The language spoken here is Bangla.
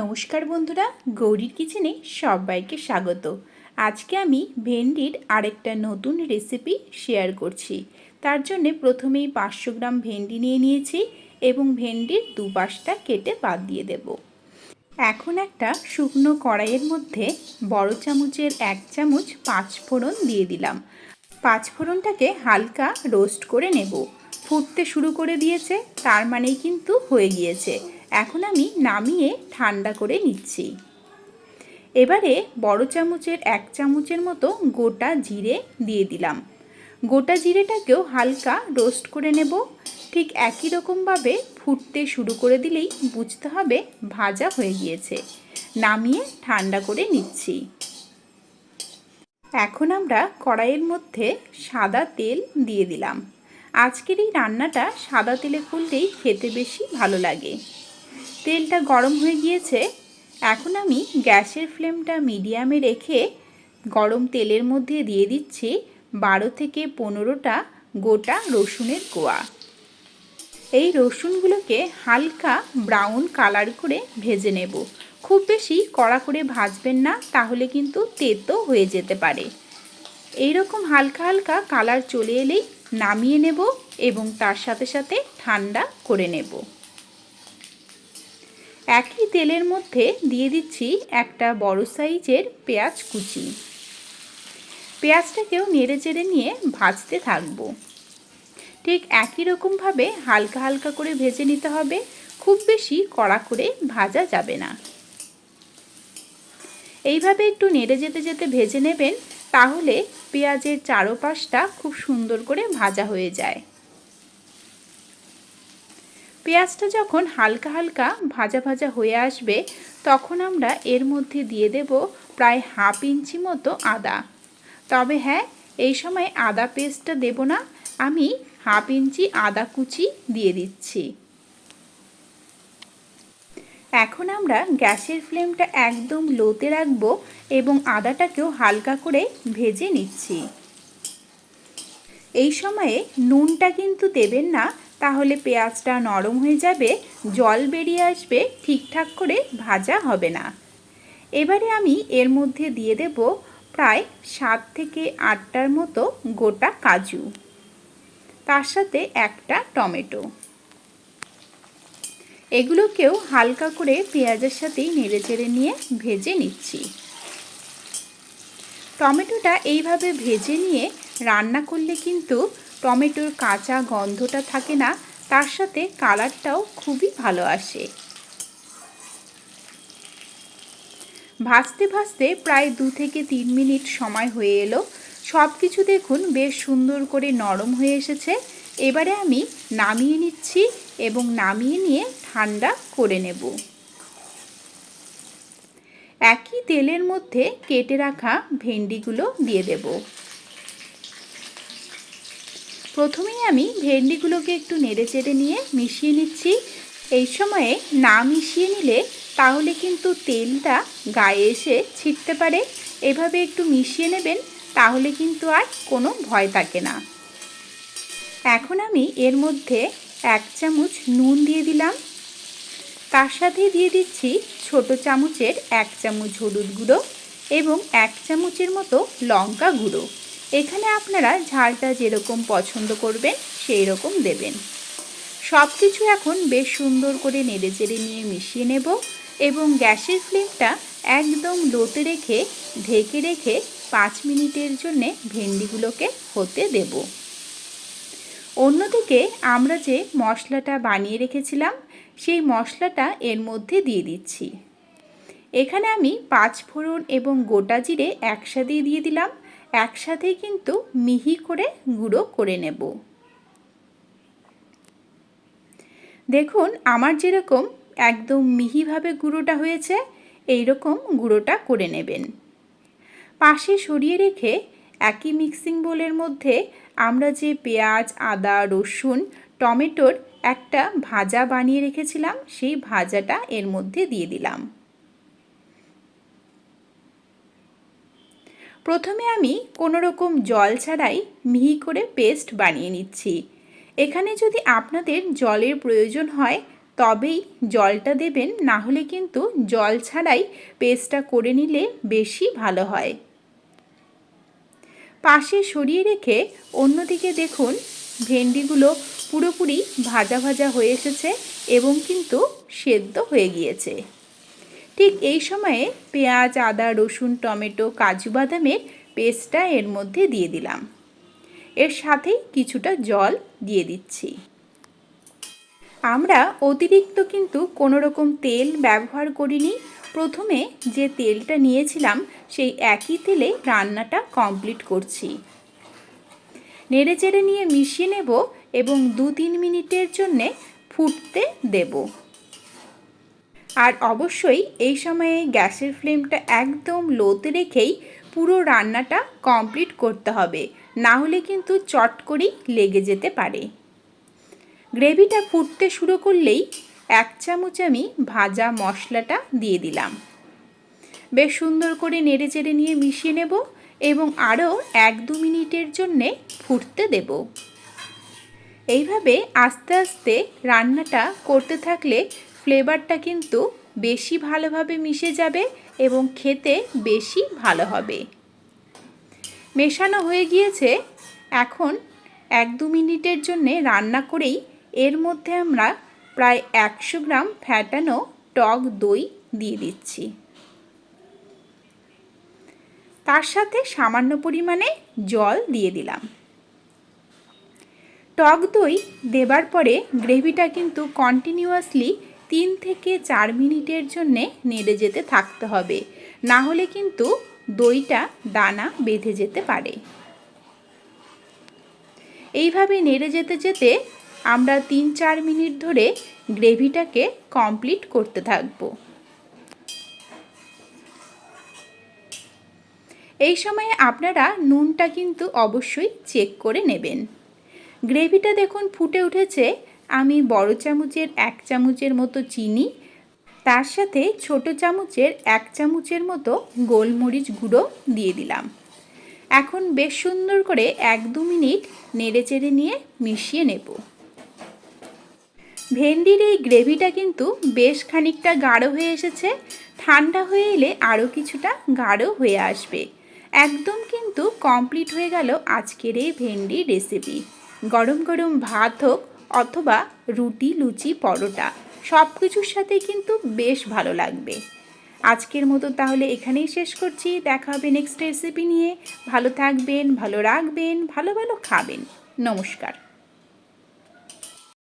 নমস্কার বন্ধুরা, গৌরীর কিচেনে সবাইকে স্বাগত। আজকে আমি ভেন্ডির আরেকটা নতুন রেসিপি শেয়ার করছি। তার জন্য প্রথমেই 500 গ্রাম ভেন্ডি নিয়ে নিয়েছি এবং ভেন্ডির দুপাশটা কেটে বাদ দিয়ে দেব। এখন একটা শুকনো কড়াইয়ের মধ্যে বড় চামচের 1 চামচ 5 ফোড়ন দিয়ে দিলাম। 5 ফোড়নটাকে হালকা রোস্ট করে নেব। ফুটতে শুরু করে দিয়েছে, তার মানেই কিন্তু হয়ে গিয়েছে। এখন আমি নামিয়ে ঠান্ডা করে নিচ্ছি। এবারে বড় চামচের 1 চামচের মতো গোটা জিরে দিয়ে দিলাম। গোটা জিরেটাকেও হালকা রোস্ট করে নেব। ঠিক একই রকমভাবে ফুটতে শুরু করে দিলেই বুঝতে হবে ভাজা হয়ে গিয়েছে। নামিয়ে ঠান্ডা করে নিচ্ছি। এখন আমরা কড়াইয়ের মধ্যে সাদা তেল দিয়ে দিলাম। আজকের এই রান্নাটা সাদা তেলে করলেই খেতে বেশি ভালো লাগে। তেলটা গরম হয়ে গিয়েছে। এখন আমি গ্যাসের ফ্লেমটা মিডিয়ামে রেখে গরম তেলের মধ্যে দিয়ে দিচ্ছি 12 থেকে 15টা গোটা রসুনের কোয়া। এই রসুনগুলোকে হালকা ব্রাউন কালার করে ভেজে নেব। খুব বেশি কড়া করে ভাজবেন না, তাহলে কিন্তু তেতো হয়ে যেতে পারে। এই রকম হালকা হালকা কালার চলে এলেই নামিয়ে নেব এবং তার সাথে সাথে ঠান্ডা করে নেব। একই তেলের মধ্যে দিয়ে দিচ্ছি একটা বড় সাইজের পেঁয়াজ কুচি। পেঁয়াজটাকেও নেড়ে চেড়ে নিয়ে ভাজতে থাকব। ঠিক একই রকমভাবে হালকা হালকা করে ভেজে নিতে হবে, খুব বেশি কড়া করে ভাজা যাবে না। এইভাবে একটু নেড়ে যেতে যেতে ভেজে নেবেন, তাহলে পেঁয়াজের চারপাশটা খুব সুন্দর করে ভাজা হয়ে যায়। পেঁয়াজটা যখন হালকা হালকা ভাজা ভাজা হয়ে আসবে, তখন আমরা এর মধ্যে দিয়ে দেব প্রায় হাফ ইঞ্চি মতো আদা। তবে হ্যাঁ, এই সময় আদা পেস্টটা দেব না, আমি হাফ ইঞ্চি আদা কুচি দিয়ে দিচ্ছি। এখন আমরা গ্যাসের ফ্লেমটা একদম লোতে রাখবো এবং আদাটাকেও হালকা করে ভেজে নিচ্ছি। এই সময়ে নুনটা কিন্তু দেবেন না, তাহলে পেঁয়াজটা নরম হয়ে যাবে, জল বেরিয়ে আসবে, ঠিকঠাক করে ভাজা হবে না। এবারে আমি এর মধ্যে দিয়ে দেব প্রায় 7 থেকে 8টার মতো গোটা কাজু, তার সাথে একটা টমেটো। এগুলোকেও হালকা করে পেঁয়াজের সাথেই নেড়েচেড়ে নিয়ে ভেজে নিচ্ছি। টমেটোটা এইভাবে ভেজে নিয়ে রান্না করলে কিন্তু টমেটোর কাঁচা গন্ধটা থাকে না, তার সাথে কালারটাও খুবই ভালো আসে। ভাজতে ভাজতে প্রায় 2 থেকে 3 মিনিট সময় হয়ে এলো। সব কিছু দেখুন বেশ সুন্দর করে নরম হয়ে এসেছে। এবারে আমি নামিয়ে নিচ্ছি এবং নামিয়ে নিয়ে ঠান্ডা করে নেব। একই তেলের মধ্যে কেটে রাখা ভেন্ডিগুলো দিয়ে দেব। প্রথমেই আমি ভেন্ডিগুলোকে একটু নেড়েচেড়ে নিয়ে মিশিয়ে নিচ্ছি। এই সময়ে না মিশিয়ে নিলে তাহলে কিন্তু তেলটা গায়ে এসে ছিটতে পারে। এভাবে একটু মিশিয়ে নেবেন, তাহলে কিন্তু আর কোনো ভয় থাকে না। এখন আমি এর মধ্যে 1 চামচ নুন দিয়ে দিলাম। তার সাথে দিয়ে দিচ্ছি ছোট চামচের 1 চামচ হলুদ গুঁড়ো এবং 1 চামচের মতো লঙ্কা গুঁড়ো। এখানে আপনারা ঝালটা যেরকম পছন্দ করবেন সেই রকম দেবেন। সব কিছু এখন বেশ সুন্দর করে নেড়েচেড়ে নিয়ে মিশিয়ে নেব এবং গ্যাসের ফ্লেমটা একদম লোতে রেখে ঢেকে রেখে 5 মিনিটের জন্যে ভেন্ডিগুলোকে হতে দেব। অন্যদিকে আমরা যে মশলাটা বানিয়ে রেখেছিলাম, সেই মশলাটা এর মধ্যে দিয়ে দিচ্ছি। এখানে আমি 5 ফোড়ন এবং গোটা জিরে একসাথে দিয়ে দিলাম। একসাথে কিন্তু মিহি করে গুঁড়ো করে নেব। দেখুন আমার যেরকম একদম মিহিভাবে গুঁড়োটা হয়েছে, এই রকম গুঁড়োটা করে নেবেন। পাশে সরিয়ে রেখে একই মিক্সিং বোলের মধ্যে আমরা যে পেঁয়াজ, আদা, রসুন, টমেটোর একটা ভাজা বানিয়ে রেখেছিলাম, সেই ভাজাটা এর মধ্যে দিয়ে দিলাম। প্রথমে আমি কোনো রকম জল ছাড়াই মিহি করে পেস্ট বানিয়ে নিচ্ছি। এখানে যদি আপনাদের জলের প্রয়োজন হয়, তবেই জলটা দেবেন, না হলে কিন্তু জল ছাড়াই পেস্টটা করে নিলে বেশি ভালো হয়। পাশে সরিয়ে রেখে অন্যদিকে দেখুন ভেন্ডিগুলো পুরোপুরি ভাজা ভাজা হয়ে এসেছে এবং কিন্তু সেদ্ধ হয়ে গিয়েছে। ঠিক এই সময়ে পেঁয়াজ, আদা, রসুন, টমেটো, কাজু বাদামের পেস্টটা এর মধ্যে দিয়ে দিলাম। এর সাথেই কিছুটা জল দিয়ে দিচ্ছি। আমরা অতিরিক্ত কিন্তু কোনো রকম তেল ব্যবহার করিনি। প্রথমে যে তেলটা নিয়েছিলাম সেই একই তেলে রান্নাটা কমপ্লিট করছি। নেড়েচেড়ে নিয়ে মিশিয়ে নেব এবং 2-3 মিনিটের জন্যে ফুটতে দেব। আর অবশ্যই এই সময়ে গ্যাসের ফ্লেমটা একদম লোতে রেখেই পুরো রান্নাটা কমপ্লিট করতে হবে, না হলে কিন্তু চট করেই লেগে যেতে পারে। গ্রেভিটা ফুটতে শুরু করলেই 1 চামচ আমি ভাজা মশলাটা দিয়ে দিলাম। বেশ সুন্দর করে নেড়েচেড়ে নিয়ে মিশিয়ে নেব এবং আরও 1-2 মিনিটের জন্যে ফুটতে দেব। এইভাবে আস্তে আস্তে রান্নাটা করতে থাকলে ফ্লেভারটা কিন্তু বেশি ভালোভাবে মিশে যাবে এবং খেতে বেশি ভালো হবে। মেশানো হয়ে গিয়েছে। এখন 1-2 মিনিটের জন্যে রান্না করেই এর মধ্যে আমরা প্রায় 100 গ্রাম ফ্যাটানো টক দই দিয়ে দিচ্ছি। তার সাথে সামান্য পরিমাণে জল দিয়ে দিলাম। টক দই দেবার পরে গ্রেভিটা কিন্তু কন্টিনিউয়াসলি 3 থেকে 4 মিনিটের জন্যে নেড়ে যেতে থাকতে হবে, না হলে কিন্তু দইটা দানা বেঁধে যেতে পারে। এইভাবে নেড়ে যেতে যেতে আমরা 3-4 মিনিট ধরে গ্রেভিটাকে কমপ্লিট করতে থাকব। এই সময়ে আপনারা নুনটা কিন্তু অবশ্যই চেক করে নেবেন। গ্রেভিটা দেখুন ফুটে উঠেছে। আমি বড় চামচের 1 চামচের মতো চিনি, তার সাথে ছোট চামচের 1 চামচের মতো গোলমরিচ গুঁড়ো দিয়ে দিলাম। এখন বেশ সুন্দর করে 1-2 মিনিট নেড়েচেড়ে নিয়ে মিশিয়ে নেব। ভেন্ডির এই গ্রেভিটা কিন্তু বেশ খানিকটা গাঢ় হয়ে এসেছে। ঠান্ডা হয়ে এলে আরও কিছুটা গাঢ় হয়ে আসবে। একদম কিন্তু কমপ্লিট হয়ে গেল আজকের এই ভেন্ডি রেসিপি। গরম গরম ভাত হোক অথবা রুটি, লুচি, পরোটা সব কিছুর সাথেই কিন্তু বেশ ভালো লাগবে। আজকের মতো তাহলে এখানেই শেষ করছি। দেখা হবে নেক্সট রেসিপি নিয়ে। ভালো থাকবেন, ভালো রাখবেন, ভালো ভালো খাবেন। নমস্কার।